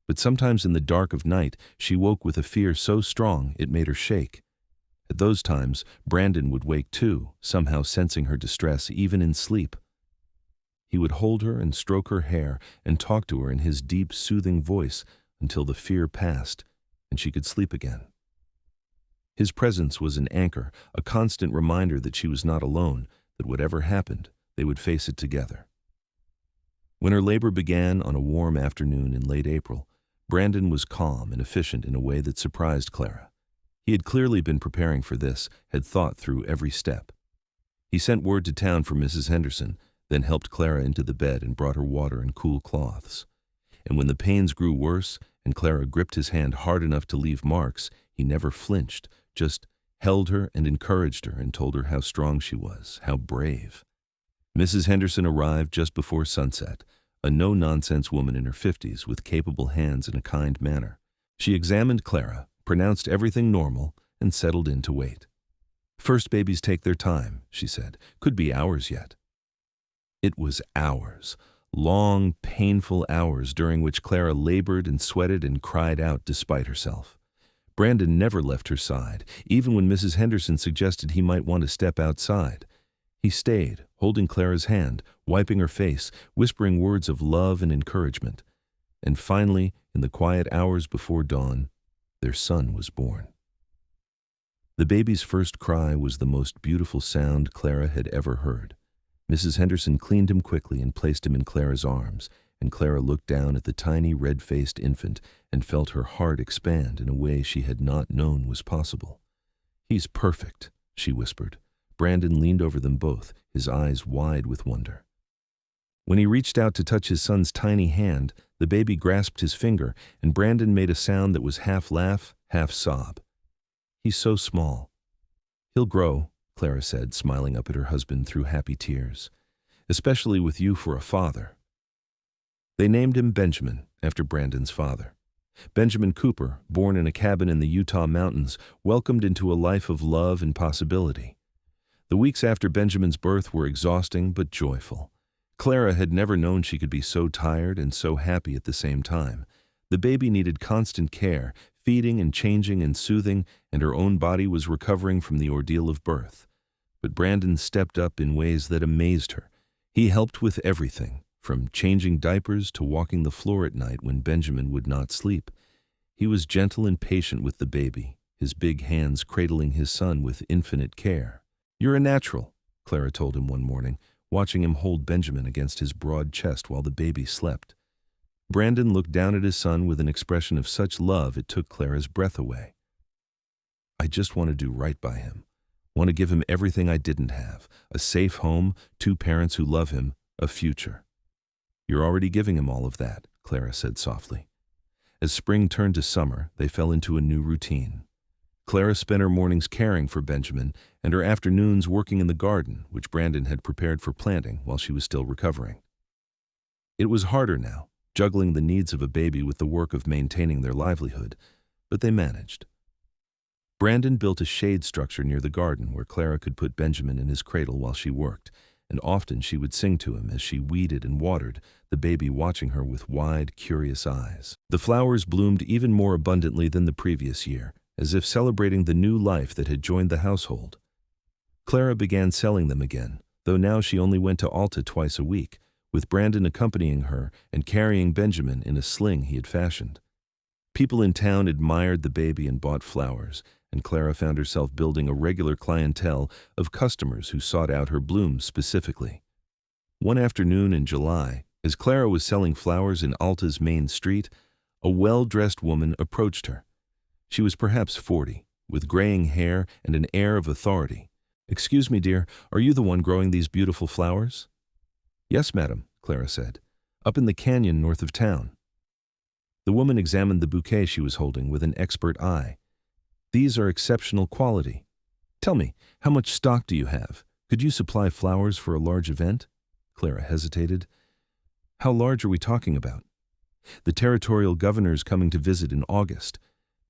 Speaker 1: But sometimes in the dark of night, she woke with a fear so strong it made her shake. At those times, Brandon would wake too, somehow sensing her distress even in sleep. He would hold her and stroke her hair and talk to her in his deep, soothing voice until the fear passed and she could sleep again. His presence was an anchor, a constant reminder that she was not alone, that whatever happened, they would face it together. When her labor began on a warm afternoon in late April, Brandon was calm and efficient in a way that surprised Clara. He had clearly been preparing for this, had thought through every step. He sent word to town for Mrs. Henderson, then helped Clara into the bed and brought her water and cool cloths. And when the pains grew worse and Clara gripped his hand hard enough to leave marks, he never flinched, just held her and encouraged her and told her how strong she was, how brave. Mrs. Henderson arrived just before sunset, a no-nonsense woman in her 50s with capable hands and a kind manner. She examined Clara, pronounced everything normal, and settled in to wait. "First babies take their time," she said. "Could be hours yet." It was hours, long, painful hours during which Clara labored and sweated and cried out despite herself. Brandon never left her side, even when Mrs. Henderson suggested he might want to step outside. He stayed, holding Clara's hand, wiping her face, whispering words of love and encouragement. And finally, in the quiet hours before dawn, their son was born. The baby's first cry was the most beautiful sound Clara had ever heard. Mrs. Henderson cleaned him quickly and placed him in Clara's arms, and Clara looked down at the tiny red-faced infant and felt her heart expand in a way she had not known was possible. "He's perfect," she whispered. Brandon leaned over them both, his eyes wide with wonder. When he reached out to touch his son's tiny hand, the baby grasped his finger, and Brandon made a sound that was half laugh, half sob. "He's so small." "He'll grow," Clara said, smiling up at her husband through happy tears. "Especially with you for a father." They named him Benjamin, after Brandon's father. Benjamin Cooper, born in a cabin in the Utah mountains, welcomed into a life of love and possibility. The weeks after Benjamin's birth were exhausting but joyful. Clara had never known she could be so tired and so happy at the same time. The baby needed constant care, feeding and changing and soothing, and her own body was recovering from the ordeal of birth. But Brandon stepped up in ways that amazed her. He helped with everything, from changing diapers to walking the floor at night when Benjamin would not sleep. He was gentle and patient with the baby, his big hands cradling his son with infinite care. "You're a natural," Clara told him one morning, watching him hold Benjamin against his broad chest while the baby slept. Brandon looked down at his son with an expression of such love it took Clara's breath away. "I just want to do right by him. Want to give him everything I didn't have, a safe home, 2 parents who love him, a future." "You're already giving him all of that," Clara said softly. As spring turned to summer, they fell into a new routine. Clara spent her mornings caring for Benjamin and her afternoons working in the garden, which Brandon had prepared for planting while she was still recovering. It was harder now, juggling the needs of a baby with the work of maintaining their livelihood, but they managed. Brandon built a shade structure near the garden where Clara could put Benjamin in his cradle while she worked, and often she would sing to him as she weeded and watered, the baby watching her with wide, curious eyes. The flowers bloomed even more abundantly than the previous year, as if celebrating the new life that had joined the household. Clara began selling them again, though now she only went to Alta twice a week, with Brandon accompanying her and carrying Benjamin in a sling he had fashioned. People in town admired the baby and bought flowers, and Clara found herself building a regular clientele of customers who sought out her blooms specifically. One afternoon in July, as Clara was selling flowers in Alta's main street, a well-dressed woman approached her. She was perhaps 40, with graying hair and an air of authority. "Excuse me, dear, are you the one growing these beautiful flowers?" "Yes, madam," Clara said. "Up in the canyon north of town." The woman examined the bouquet she was holding with an expert eye. "These are exceptional quality. Tell me, how much stock do you have? Could you supply flowers for a large event?" Clara hesitated. How large are we talking about? The territorial governor's coming to visit in August.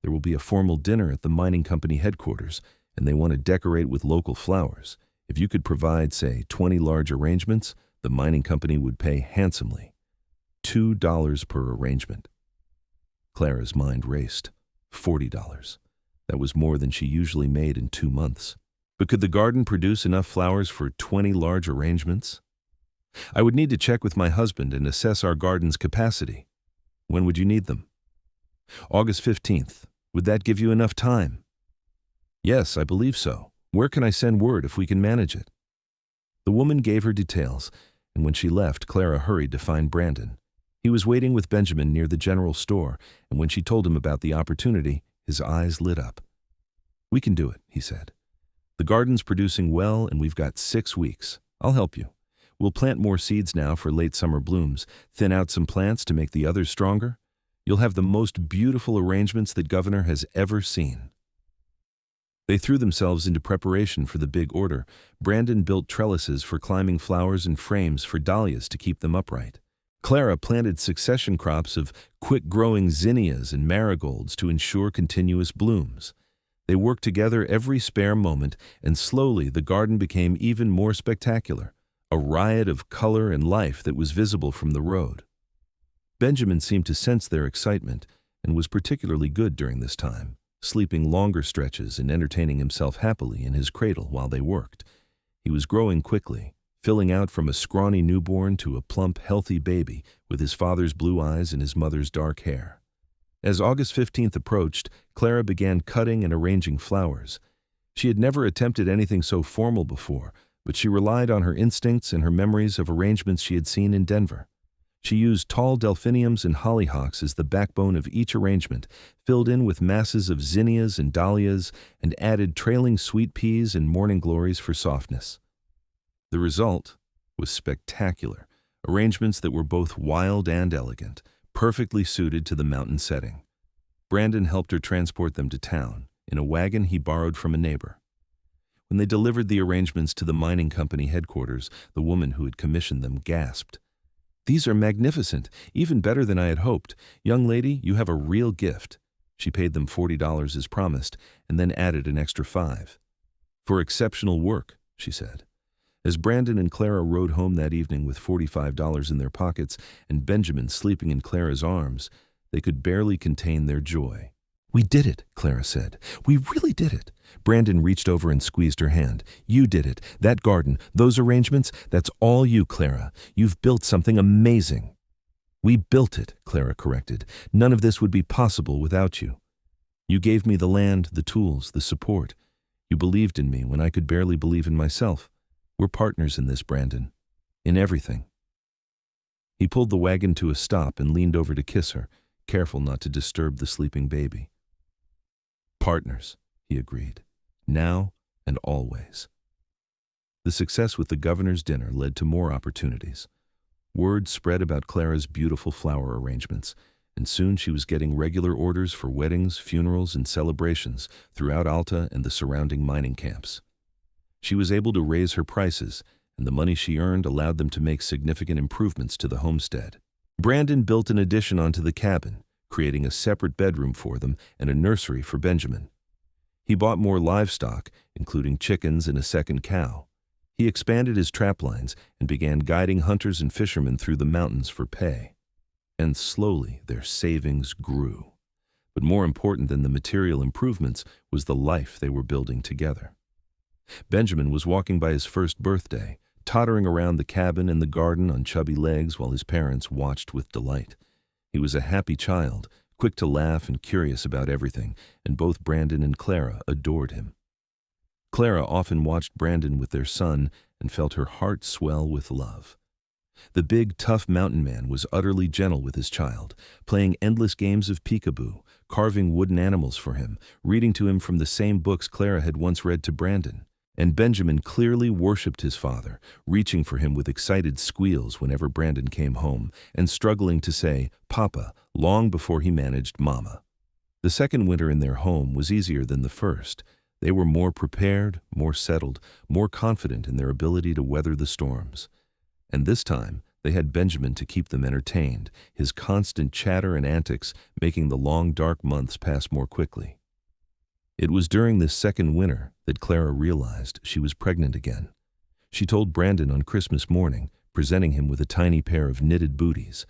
Speaker 1: There will be a formal dinner at the mining company headquarters, and they want to decorate with local flowers. If you could provide, say, 20 large arrangements, the mining company would pay handsomely. $2 per arrangement. Clara's mind raced. $40. That was more than she usually made in 2 months. But could the garden produce enough flowers for 20 large arrangements? I would need to check with my husband and assess our garden's capacity. When would you need them? August 15th. Would that give you enough time? Yes, I believe so. Where can I send word if we can manage it? The woman gave her details, and when she left, Clara hurried to find Brandon. He was waiting with Benjamin near the general store, and when she told him about the opportunity, his eyes lit up. We can do it, he said. The garden's producing well, and we've got 6 weeks. I'll help you. We'll plant more seeds now for late summer blooms, thin out some plants to make the others stronger. You'll have the most beautiful arrangements that Governor has ever seen. They threw themselves into preparation for the big order. Brandon built trellises for climbing flowers and frames for dahlias to keep them upright. Clara planted succession crops of quick-growing zinnias and marigolds to ensure continuous blooms. They worked together every spare moment, and slowly the garden became even more spectacular, a riot of color and life that was visible from the road. Benjamin seemed to sense their excitement and was particularly good during this time, sleeping longer stretches and entertaining himself happily in his cradle while they worked. He was growing quickly, filling out from a scrawny newborn to a plump, healthy baby with his father's blue eyes and his mother's dark hair. As August 15th approached, Clara began cutting and arranging flowers. She had never attempted anything so formal before, but she relied on her instincts and her memories of arrangements she had seen in Denver. She used tall delphiniums and hollyhocks as the backbone of each arrangement, filled in with masses of zinnias and dahlias, and added trailing sweet peas and morning glories for softness. The result was spectacular, arrangements that were both wild and elegant, perfectly suited to the mountain setting. Brandon helped her transport them to town, in a wagon he borrowed from a neighbor. When they delivered the arrangements to the mining company headquarters, the woman who had commissioned them gasped. "These are magnificent, even better than I had hoped. Young lady, you have a real gift." She paid them $40 as promised, and then added an extra $5. "For exceptional work," she said. As Brandon and Clara rode home that evening with $45 in their pockets and Benjamin sleeping in Clara's arms, they could barely contain their joy. "We did it," Clara said. "We really did it." Brandon reached over and squeezed her hand. "You did it. That garden, those arrangements, that's all you, Clara. You've built something amazing." "We built it," Clara corrected. "None of this would be possible without you. You gave me the land, the tools, the support. You believed in me when I could barely believe in myself. We're partners in this, Brandon. In everything." He pulled the wagon to a stop and leaned over to kiss her, careful not to disturb the sleeping baby. "Partners," he agreed, "now and always." The success with the governor's dinner led to more opportunities. Word spread about Clara's beautiful flower arrangements, and soon she was getting regular orders for weddings, funerals, and celebrations throughout Alta and the surrounding mining camps. She was able to raise her prices, and the money she earned allowed them to make significant improvements to the homestead. Brandon built an addition onto the cabin, creating a separate bedroom for them and a nursery for Benjamin. He bought more livestock, including chickens and a second cow. He expanded his trap lines and began guiding hunters and fishermen through the mountains for pay. And slowly their savings grew. But more important than the material improvements was the life they were building together. Benjamin was walking by his first birthday, tottering around the cabin and the garden on chubby legs while his parents watched with delight. He was a happy child, quick to laugh and curious about everything, and both Brandon and Clara adored him. Clara often watched Brandon with their son and felt her heart swell with love. The big, tough mountain man was utterly gentle with his child, playing endless games of peekaboo, carving wooden animals for him, reading to him from the same books Clara had once read to Brandon. And Benjamin clearly worshipped his father, reaching for him with excited squeals whenever Brandon came home, and struggling to say, "Papa," long before he managed "Mama." The second winter in their home was easier than the first. They were more prepared, more settled, more confident in their ability to weather the storms. And this time, they had Benjamin to keep them entertained, his constant chatter and antics making the long dark months pass more quickly. It was during this second winter that Clara realized she was pregnant again. She told Brandon on Christmas morning, presenting him with a tiny pair of knitted booties.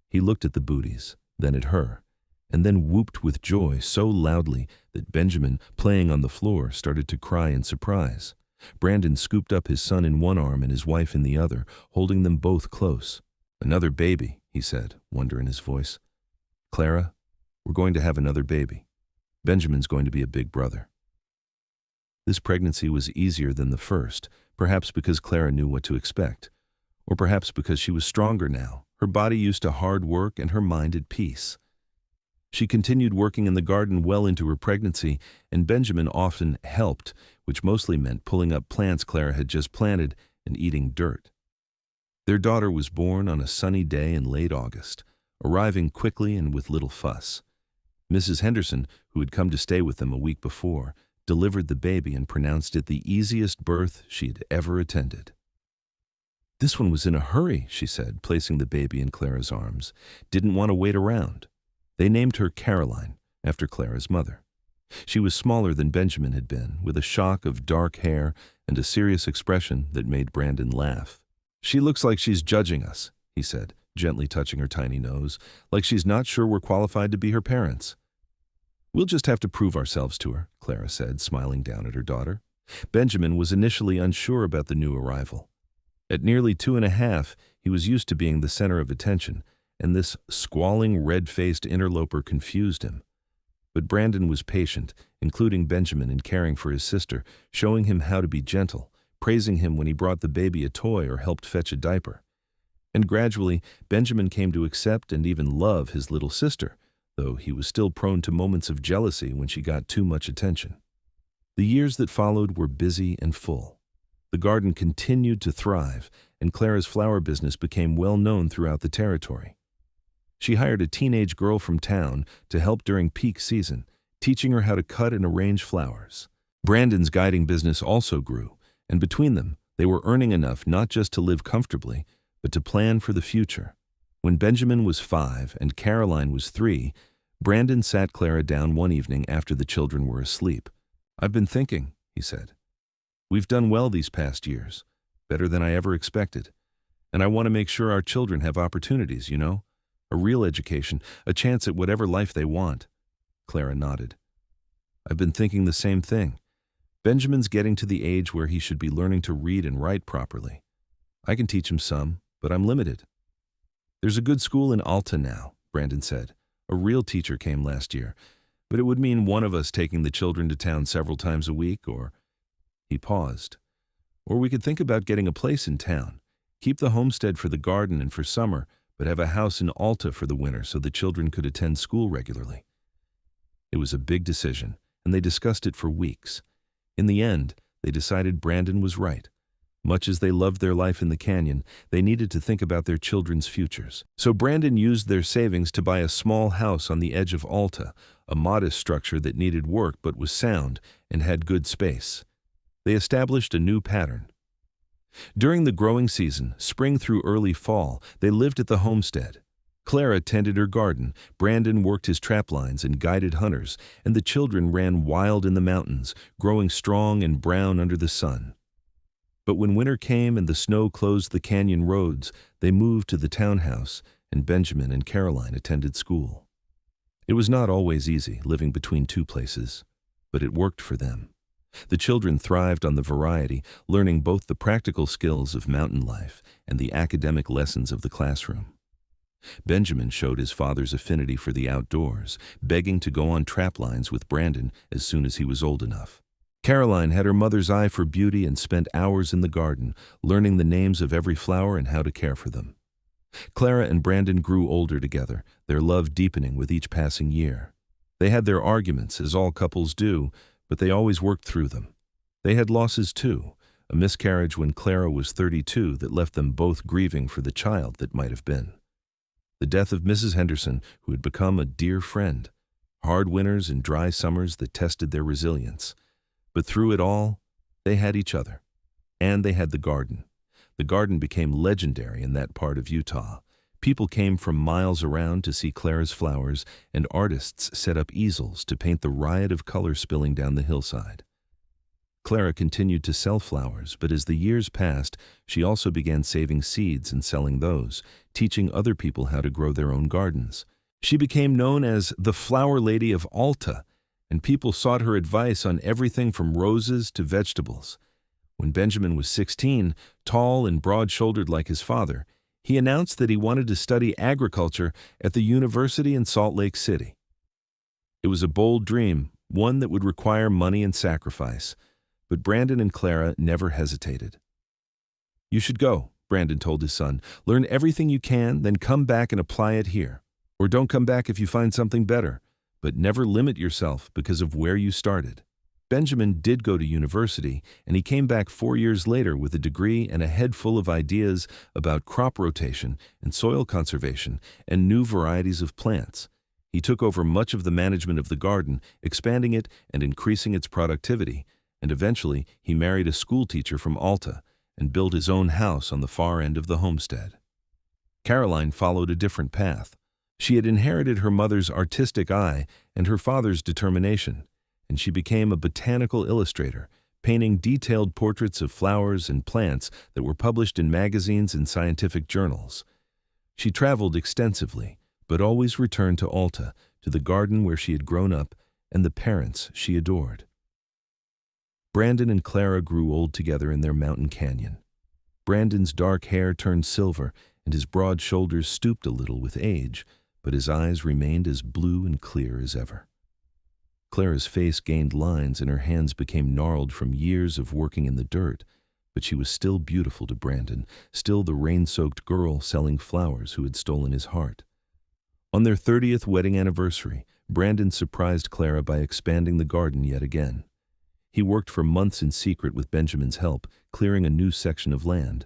Speaker 1: He looked at the booties, then at her, and then whooped with joy so loudly that Benjamin, playing on the floor, started to cry in surprise. Brandon scooped up his son in one arm and his wife in the other, holding them both close. "Another baby," he said, wonder in his voice. "Clara, we're going to have another baby. Benjamin's going to be a big brother." This pregnancy was easier than the first, perhaps because Clara knew what to expect, or perhaps because she was stronger now, her body used to hard work and her mind at peace. She continued working in the garden well into her pregnancy, and Benjamin often helped, which mostly meant pulling up plants Clara had just planted and eating dirt. Their daughter was born on a sunny day in late August, arriving quickly and with little fuss. Mrs. Henderson, who had come to stay with them a week before, delivered the baby and pronounced it the easiest birth she had ever attended. "This one was in a hurry," she said, placing the baby in Clara's arms. "Didn't want to wait around." They named her Caroline, after Clara's mother. She was smaller than Benjamin had been, with a shock of dark hair and a serious expression that made Brandon laugh. "She looks like she's judging us," he said, gently touching her tiny nose, "like she's not sure we're qualified to be her parents." "We'll just have to prove ourselves to her," Clara said, smiling down at her daughter. Benjamin was initially unsure about the new arrival. At nearly 2.5, he was used to being the center of attention, and this squalling, red-faced interloper confused him. But Brandon was patient, including Benjamin in caring for his sister, showing him how to be gentle, praising him when he brought the baby a toy or helped fetch a diaper. And gradually, Benjamin came to accept and even love his little sister, though he was still prone to moments of jealousy when she got too much attention. The years that followed were busy and full. The garden continued to thrive, and Clara's flower business became well known throughout the territory. She hired a teenage girl from town to help during peak season, teaching her how to cut and arrange flowers. Brandon's guiding business also grew, and between them, they were earning enough not just to live comfortably, but to plan for the future. When Benjamin was 5 and Caroline was 3, Brandon sat Clara down one evening after the children were asleep. "I've been thinking," he said. "We've done well these past years, better than I ever expected. And I want to make sure our children have opportunities, you know? A real education, a chance at whatever life they want." Clara nodded. "I've been thinking the same thing. Benjamin's getting to the age where he should be learning to read and write properly. I can teach him some, but I'm limited." "There's a good school in Alta now," Brandon said. "A real teacher came last year, but it would mean one of us taking the children to town several times a week, or—" He paused. "Or we could think about getting a place in town. Keep the homestead for the garden and for summer, but have a house in Alta for the winter so the children could attend school regularly." It was a big decision, and they discussed it for weeks. In the end, they decided Brandon was right. Much as they loved their life in the canyon, they needed to think about their children's futures. So Brandon used their savings to buy a small house on the edge of Alta, a modest structure that needed work but was sound and had good space. They established a new pattern. During the growing season, spring through early fall, they lived at the homestead. Clara tended her garden, Brandon worked his trap lines and guided hunters, and the children ran wild in the mountains, growing strong and brown under the sun. But when winter came and the snow closed the canyon roads, they moved to the townhouse, and Benjamin and Caroline attended school. It was not always easy living between two places, but it worked for them. The children thrived on the variety, learning both the practical skills of mountain life and the academic lessons of the classroom. Benjamin showed his father's affinity for the outdoors, begging to go on trap lines with Brandon as soon as he was old enough. Caroline had her mother's eye for beauty and spent hours in the garden, learning the names of every flower and how to care for them. Clara and Brandon grew older together, their love deepening with each passing year. They had their arguments, as all couples do, but they always worked through them. They had losses too, a miscarriage when Clara was 32 that left them both grieving for the child that might have been. The death of Mrs. Henderson, who had become a dear friend. Hard winters and dry summers that tested their resilience. But through it all, they had each other. And they had the garden. The garden became legendary in that part of Utah. People came from miles around to see Clara's flowers, and artists set up easels to paint the riot of color spilling down the hillside. Clara continued to sell flowers, but as the years passed, she also began saving seeds and selling those, teaching other people how to grow their own gardens. She became known as the Flower Lady of Alta, and people sought her advice on everything from roses to vegetables. When Benjamin was 16, tall and broad-shouldered like his father, he announced that he wanted to study agriculture at the university in Salt Lake City. It was a bold dream, one that would require money and sacrifice, but Brandon and Clara never hesitated. "You should go," Brandon told his son. "Learn everything you can, then come back and apply it here. Or don't come back if you find something better, but never limit yourself because of where you started." Benjamin did go to university, and he came back 4 years later with a degree and a head full of ideas about crop rotation and soil conservation and new varieties of plants. He took over much of the management of the garden, expanding it and increasing its productivity, and eventually he married a schoolteacher from Alta and built his own house on the far end of the homestead. Caroline followed a different path. She had inherited her mother's artistic eye and her father's determination, and she became a botanical illustrator, painting detailed portraits of flowers and plants that were published in magazines and scientific journals. She traveled extensively, but always returned to Alta, to the garden where she had grown up and the parents she adored. Brandon and Clara grew old together in their mountain canyon. Brandon's dark hair turned silver, and his broad shoulders stooped a little with age, but his eyes remained as blue and clear as ever. Clara's face gained lines and her hands became gnarled from years of working in the dirt, but she was still beautiful to Brandon, still the rain-soaked girl selling flowers who had stolen his heart. On their 30th wedding anniversary, Brandon surprised Clara by expanding the garden yet again. He worked for months in secret with Benjamin's help, clearing a new section of land,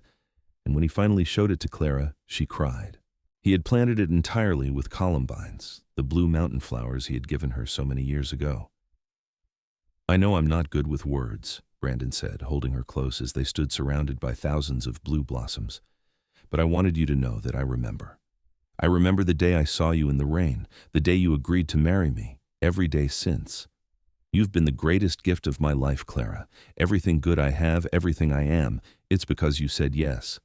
Speaker 1: and when he finally showed it to Clara, she cried. He had planted it entirely with columbines, the blue mountain flowers he had given her so many years ago. "I know I'm not good with words," Brandon said, holding her close as they stood surrounded by thousands of blue blossoms. "But I wanted you to know that I remember. I remember the day I saw you in the rain, the day you agreed to marry me, every day since. You've been the greatest gift of my life, Clara. Everything good I have, everything I am, it's because you said yes."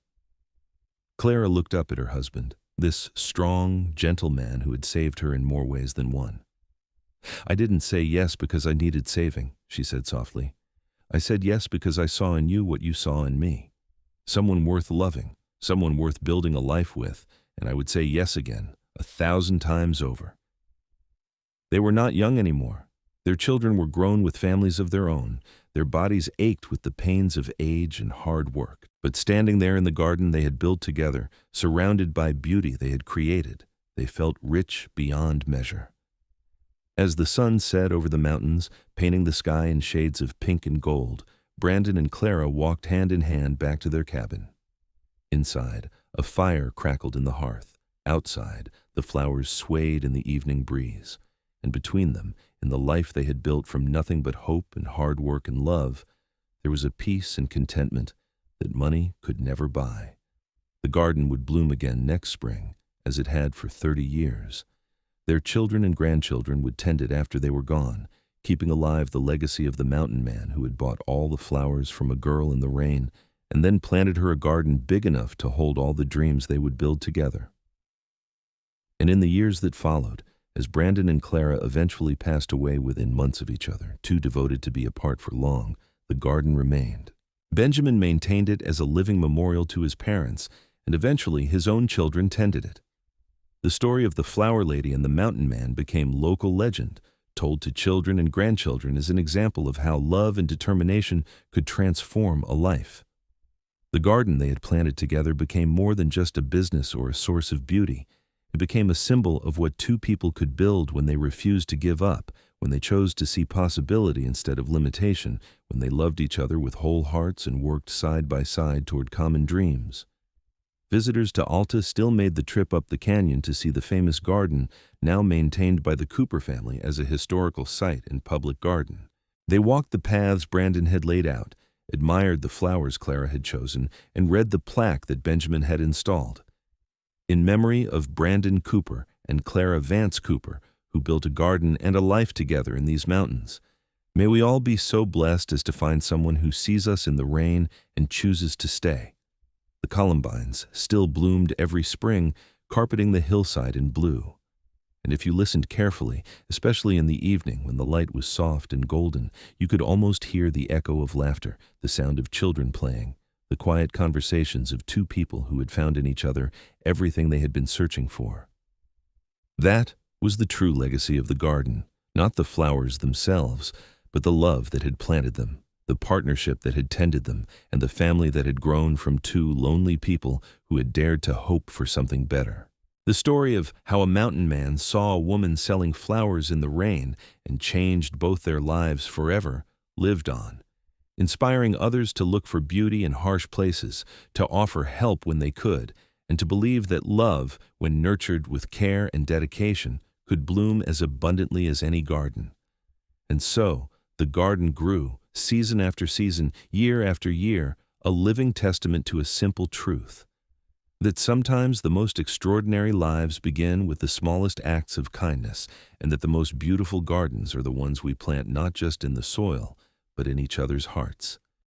Speaker 1: Clara looked up at her husband, this strong, gentle man who had saved her in more ways than one. "I didn't say yes because I needed saving," she said softly. "I said yes because I saw in you what you saw in me. Someone worth loving, someone worth building a life with, and I would say yes again, 1,000 times over." They were not young anymore. Their children were grown with families of their own. Their bodies ached with the pains of age and hard work. But standing there in the garden they had built together, surrounded by beauty they had created, they felt rich beyond measure. As the sun set over the mountains, painting the sky in shades of pink and gold, Brandon and Clara walked hand in hand back to their cabin. Inside, a fire crackled in the hearth. Outside, the flowers swayed in the evening breeze. And between them, in the life they had built from nothing but hope and hard work and love, there was a peace and contentment that money could never buy. The garden would bloom again next spring, as it had for 30 years. Their children and grandchildren would tend it after they were gone, keeping alive the legacy of the mountain man who had bought all the flowers from a girl in the rain and then planted her a garden big enough to hold all the dreams they would build together. And in the years that followed, as Brandon and Clara eventually passed away within months of each other, too devoted to be apart for long, the garden remained. Benjamin maintained it as a living memorial to his parents, and eventually his own children tended it. The story of the Flower Lady and the Mountain Man became local legend, told to children and grandchildren as an example of how love and determination could transform a life. The garden they had planted together became more than just a business or a source of beauty. It became a symbol of what two people could build when they refused to give up, when they chose to see possibility instead of limitation, when they loved each other with whole hearts and worked side by side toward common dreams. Visitors to Alta still made the trip up the canyon to see the famous garden, now maintained by the Cooper family as a historical site and public garden. They walked the paths Brandon had laid out, admired the flowers Clara had chosen, and read the plaque that Benjamin had installed. In memory of Brandon Cooper and Clara Vance Cooper, who built a garden and a life together in these mountains. May we all be so blessed as to find someone who sees us in the rain and chooses to stay. The columbines still bloomed every spring, carpeting the hillside in blue. And if you listened carefully, especially in the evening when the light was soft and golden, you could almost hear the echo of laughter, the sound of children playing, the quiet conversations of two people who had found in each other everything they had been searching for. That was the true legacy of the garden, not the flowers themselves, but the love that had planted them, the partnership that had tended them, and the family that had grown from two lonely people who had dared to hope for something better. The story of how a mountain man saw a woman selling flowers in the rain and changed both their lives forever lived on, inspiring others to look for beauty in harsh places, to offer help when they could, and to believe that love, when nurtured with care and dedication, could bloom as abundantly as any garden. And so, the garden grew, season after season, year after year, a living testament to a simple truth: that sometimes the most extraordinary lives begin with the smallest acts of kindness, and that the most beautiful gardens are the ones we plant not just in the soil, but in each other's hearts.